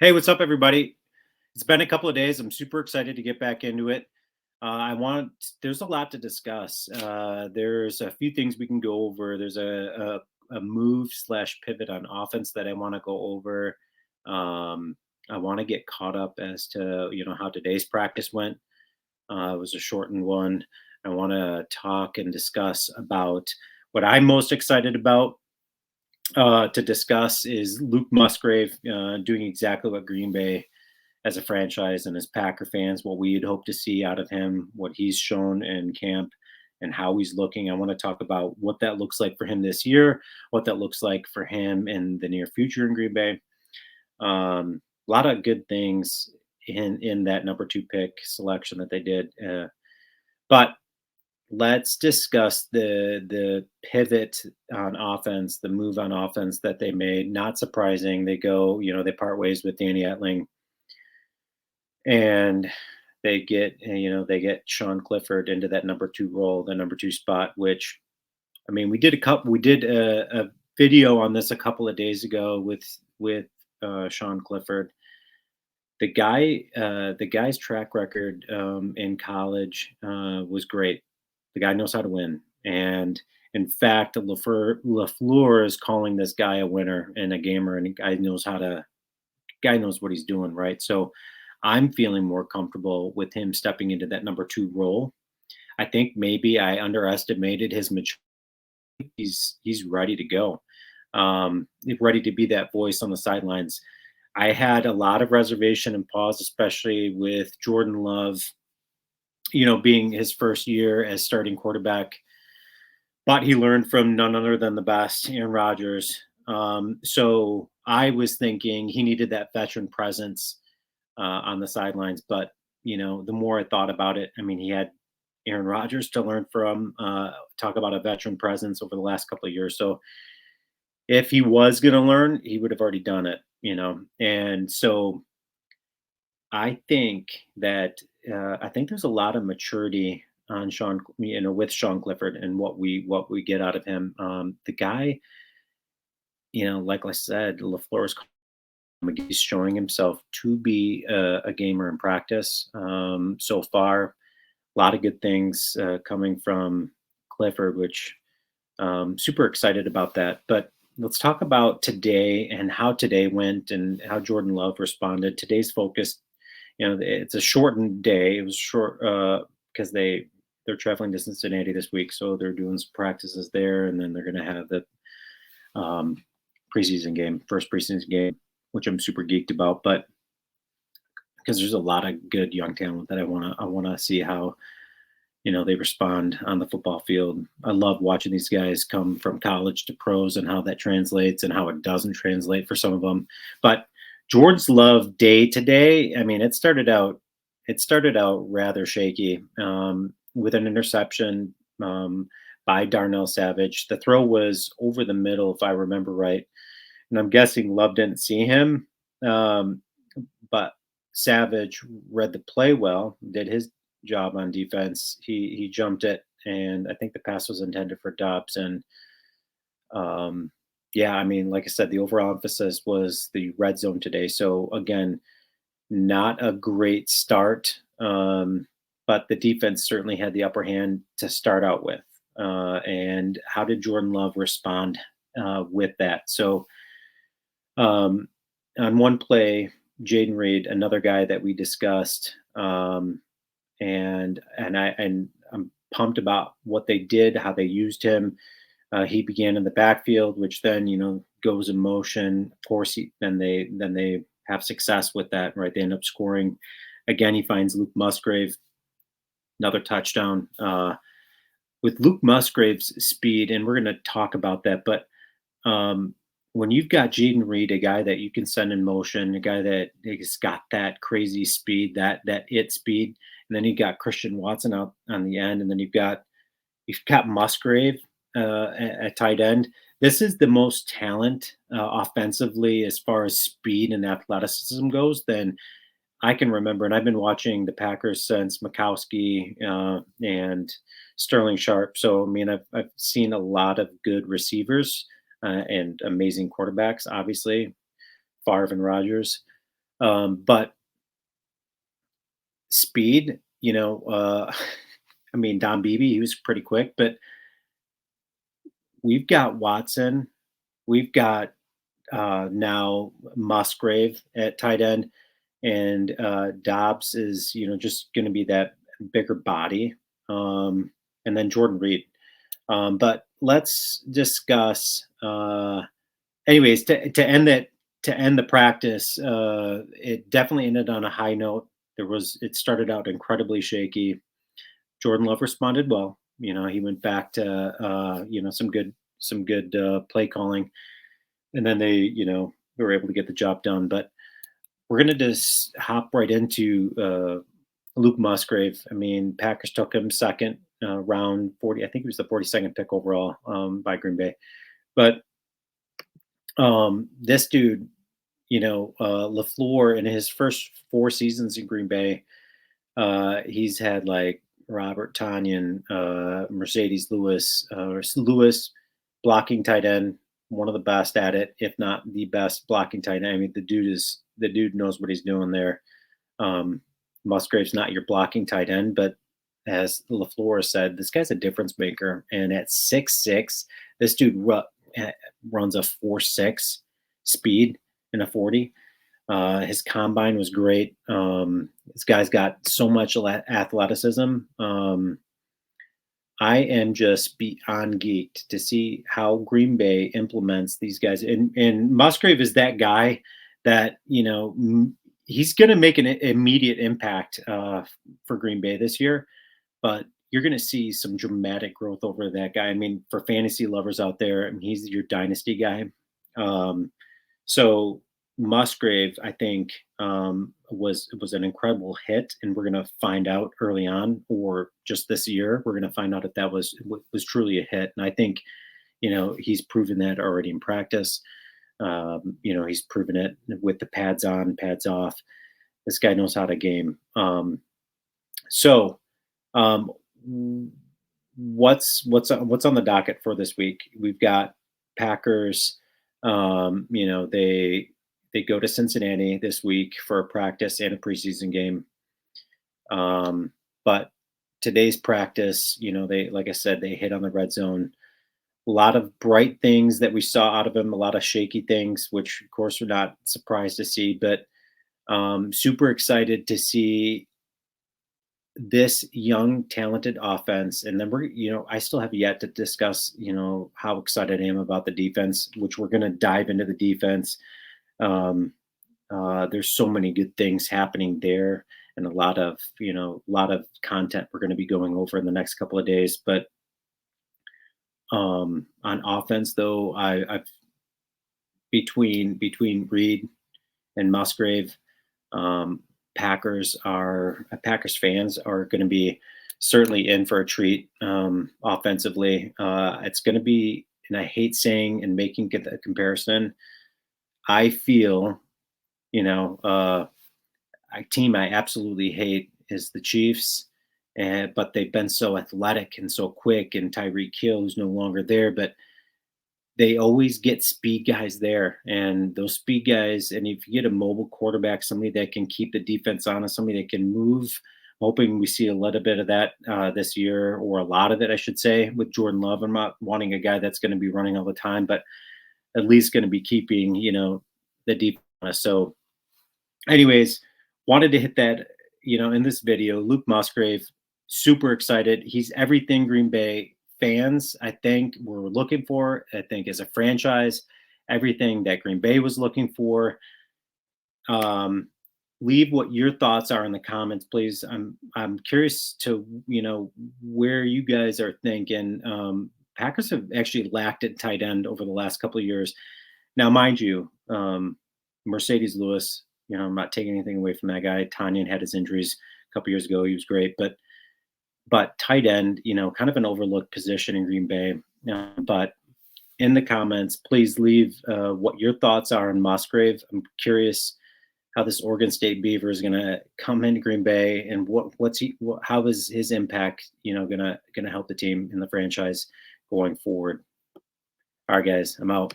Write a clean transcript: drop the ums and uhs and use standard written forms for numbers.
Hey, what's up, everybody? It's been a couple of days. I'm super excited to get back into it. There's a lot to discuss. There's a few things we can go over. There's a move slash pivot on offense that I want to go over. Um, I want to get caught up as to, how today's practice went. It was a shortened one. I want to talk and discuss about what I'm most excited about to discuss is Luke Musgrave doing exactly what Green Bay as a franchise and as Packer fans, what we'd hope to see out of him, what he's shown in camp, and how he's looking. I want to talk about what that looks like for him this year, what that looks like for him in the near future in Green Bay. A lot of good things in that number two pick selection that they did, but let's discuss the pivot on offense, the move on offense that they made. Not surprising, they go, they part ways with Danny Etling and they get Sean Clifford into that number two role, the number two spot. Which I mean, we did a video on this a couple of days ago with Sean Clifford. The guy's track record in college was great. The guy knows how to win, and in fact, Lafleur is calling this guy a winner and a gamer, and the guy knows what he's doing, right? So I'm feeling more comfortable with him stepping into that number two role. I think maybe I underestimated his maturity. He's ready to go. Ready to be that voice on the sidelines. I had a lot of reservation and pause, especially with Jordan Love, being his first year as starting quarterback. But he learned from none other than the best, Aaron Rodgers. So I was thinking he needed that veteran presence on the sidelines. But the more I thought about it, I mean, he had Aaron Rodgers to learn from. Talk about a veteran presence over the last couple of years. So if he was going to learn, he would have already done it. And so I think there's a lot of maturity on Sean, with Sean Clifford and what we get out of him. The guy, like I said, Lafleur's he's showing himself to be a gamer in practice so far. A lot of good things coming from Clifford, which super excited about that. But let's talk about today and how today went and how Jordan Love responded. Today's focus, it's a shortened day. It was short because they're traveling to Cincinnati this week, so they're doing some practices there, and then they're going to have the um, first preseason game, which I'm super geeked about. But because there's a lot of good young talent that I want to see how they respond on the football field. I love watching these guys come from college to pros and how that translates and how it doesn't translate for some of them. But George's Love day today, I mean, it started out rather shaky with an interception by Darnell Savage. The throw was over the middle, if I remember right, and I'm guessing Love didn't see him, but Savage read the play well, did his job on defense. He jumped it, and I think the pass was intended for Dobbs. And yeah, I mean, like I said, the overall emphasis was the red zone today. So again, not a great start, but the defense certainly had the upper hand to start out with. And how did Jordan Love respond with that? So um, on one play, Jaden Reed, another guy that we discussed, and I'm pumped about what they did, how they used him. He began in the backfield, which then goes in motion. Of course, then they have success with that, right? They end up scoring. Again, he finds Luke Musgrave, another touchdown. With Luke Musgrave's speed, and we're going to talk about that, but when you've got Jaden Reed, a guy that you can send in motion, a guy that has got that crazy speed, that it speed, and then you got Christian Watson out on the end, and then you've got Musgrave at tight end. This is the most talent offensively as far as speed and athleticism goes than I can remember. And I've been watching the Packers since Mikowski and Sterling Sharp. So I mean, I've seen a lot of good receivers and amazing quarterbacks. Obviously, Favre and Rodgers. But speed, I mean, Don Beebe, he was pretty quick, but we've got Watson, we've got now Musgrave at tight end, and Dobbs is just going to be that bigger body, and then Jordan Reed. But let's discuss. Anyways, to end the practice, it definitely ended on a high note. It started out incredibly shaky. Jordan Love responded well. He went back to some good play calling, and then they were able to get the job done. But we're gonna just hop right into Luke Musgrave. I mean, Packers took him second, round 40. I think he was the 42nd pick overall by Green Bay. But this dude, LaFleur in his first 4 seasons in Green Bay, he's had like Robert Tanyan, Mercedes Lewis blocking tight end, one of the best at it, if not the best blocking tight end. I mean, the dude knows what he's doing there. Musgrave's not your blocking tight end, but as LaFleur said, this guy's a difference maker. And at 6'6", this dude runs a 4.6 speed in a 40. His combine was great. This guy's got so much athleticism. I am just beyond geeked to see how Green Bay implements these guys. And Musgrave is that guy that, he's going to make an immediate impact for Green Bay this year, but you're going to see some dramatic growth over that guy. I mean, for fantasy lovers out there, I mean, he's your dynasty guy. So Musgrave, I think, was an incredible hit, and we're going to find out early on, or just this year, we're going to find out if that was truly a hit. And I think, he's proven that already in practice. He's proven it with the pads on, pads off. This guy knows how to game. So, what's on the docket for this week? We've got Packers. They go to Cincinnati this week for a practice and a preseason game. But today's practice, they, like I said, they hit on the red zone. A lot of bright things that we saw out of him, a lot of shaky things, which of course we're not surprised to see, but super excited to see this young, talented offense. And then I still have yet to discuss, how excited I am about the defense, which we're going to dive into the defense. There's so many good things happening there, and a lot of content we're going to be going over in the next couple of days. But on offense, though, I've between Reed and Musgrave, Packers fans are going to be certainly in for a treat offensively. It's going to be, and I hate saying and making the comparison. I feel, a team I absolutely hate is the Chiefs, but they've been so athletic and so quick, and Tyreek Hill, who's no longer there, but they always get speed guys there, and those speed guys, and if you get a mobile quarterback, somebody that can keep the defense honest, somebody that can move, hoping we see a little bit of that this year, or a lot of it, I should say, with Jordan Love. I'm not wanting a guy that's going to be running all the time, but at least going to be keeping, the defense honest. So anyways, wanted to hit that, in this video. Luke Musgrave, super excited. He's everything Green Bay fans, I think, were looking for. I think as a franchise, everything that Green Bay was looking for. Leave what your thoughts are in the comments, please. I'm curious to where you guys are thinking. Packers have actually lacked at tight end over the last couple of years. Now, mind you, Mercedes Lewis, I'm not taking anything away from that guy. Tanyan had his injuries a couple years ago. He was great, but tight end, kind of an overlooked position in Green Bay. But in the comments, please leave what your thoughts are on Musgrave. I'm curious how this Oregon State Beaver is going to come into Green Bay, and how is his impact, going to help the team in the franchise going forward. All right, guys, I'm out.